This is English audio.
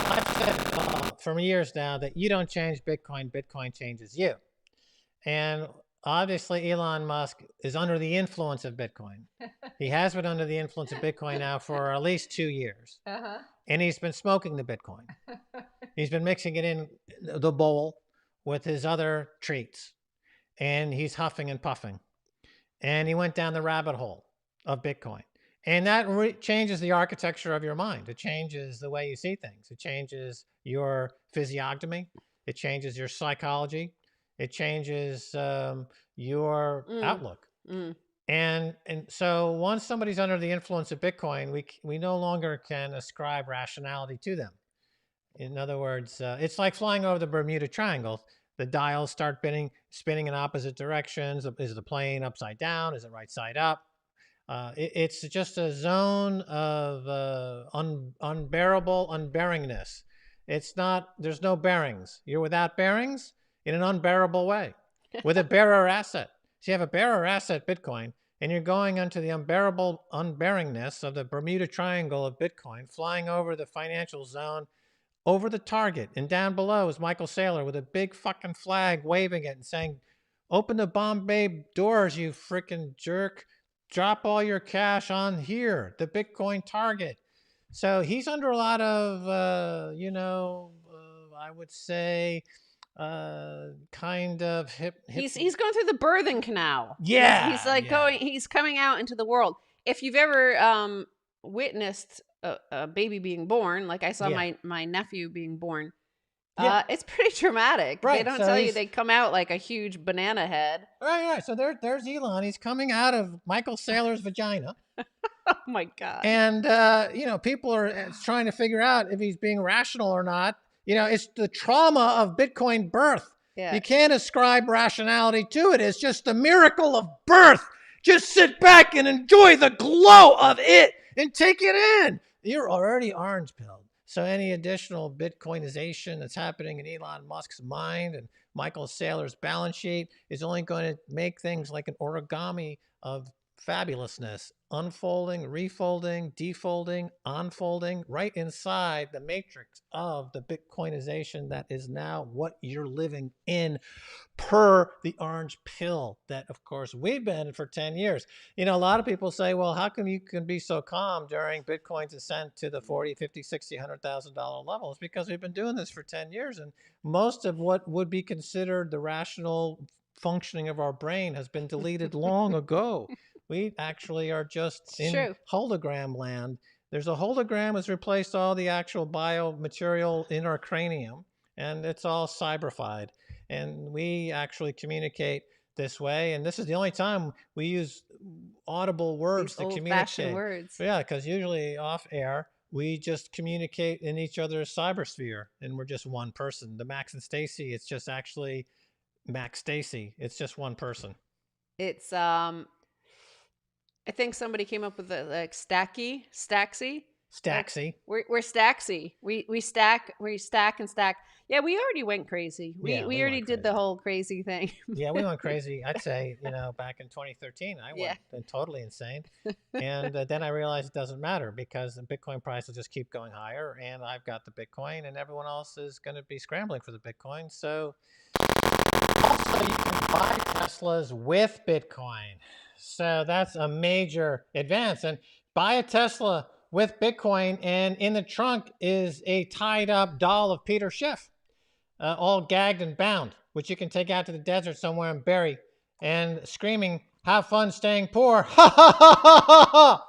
I've said for years now that you don't change Bitcoin, Bitcoin changes you. And obviously, Elon Musk is under the influence of Bitcoin. He has been under the influence of Bitcoin now for at least 2 years. Uh-huh. And he's been smoking the Bitcoin. He's been mixing it in the bowl with his other treats. And he's huffing and puffing. And he went down the rabbit hole of Bitcoin. And that changes the architecture of your mind. It changes the way you see things. It changes your physiognomy. It changes your psychology. It changes your outlook. And so once somebody's under the influence of Bitcoin, we no longer can ascribe rationality to them. In other words, it's like flying over the Bermuda Triangle. The dials start spinning in opposite directions. Is the plane upside down? Is it right side up? It's just a zone of unbearable unbearingness. It's not, there's no bearings. You're without bearings in an unbearable way with a bearer asset. So you have a bearer asset, Bitcoin, and you're going into the unbearable unbearingness of the Bermuda Triangle of Bitcoin, flying over the financial zone, over the target, and down below is Michael Saylor with a big fucking flag waving it and saying, "Open the Bombay doors, you freaking jerk. Drop all your cash on here, the Bitcoin target." So he's under a lot of, I would say, kind of hip. He's going through the birthing canal. Yeah, he's like going. He's coming out into the world. If you've ever witnessed a baby being born, like I saw my nephew being born, it's pretty dramatic. Right. They don't tell you they come out like a huge banana head. Right. So there's Elon. He's coming out of Michael Saylor's vagina. Oh my God. And people are trying to figure out if he's being rational or not. It's the trauma of Bitcoin birth. Yeah. You can't ascribe rationality to it. It's just the miracle of birth. Just sit back and enjoy the glow of it and take it in. You're already orange pilled. So any additional Bitcoinization that's happening in Elon Musk's mind and Michael Saylor's balance sheet is only going to make things like an origami of fabulousness, unfolding, refolding, defolding, unfolding right inside the matrix of the Bitcoinization that is now what you're living in per the orange pill that, of course, we've been in for 10 years. A lot of people say, well, how come you can be so calm during Bitcoin's ascent to the 40, 50, 60, $100,000 levels? Because we've been doing this for 10 years. And most of what would be considered the rational functioning of our brain has been deleted long ago. We actually are just in hologram land. There's a hologram has replaced all the actual biomaterial in our cranium, and it's all cyberfied. And we actually communicate this way. And this is the only time we use audible words to communicate. Words. Yeah, because usually off air, we just communicate in each other's cybersphere, and we're just one person. The Max and Stacy, it's just actually Max Stacy. It's just one person. It's I think somebody came up with the like Staxy. Staxy. We're Staxy. We stack and stack. Yeah, we already went crazy. We already did the whole crazy thing. Yeah, we went crazy. I'd say, back in 2013, I went totally insane. And then I realized it doesn't matter because the Bitcoin price will just keep going higher. And I've got the Bitcoin and everyone else is going to be scrambling for the Bitcoin. So also you can buy Teslas with Bitcoin. So that's a major advance. And buy a Tesla with Bitcoin, and in the trunk is a tied up doll of Peter Schiff, all gagged and bound, which you can take out to the desert somewhere and bury, and screaming, "Have fun staying poor." Ha ha ha ha ha ha!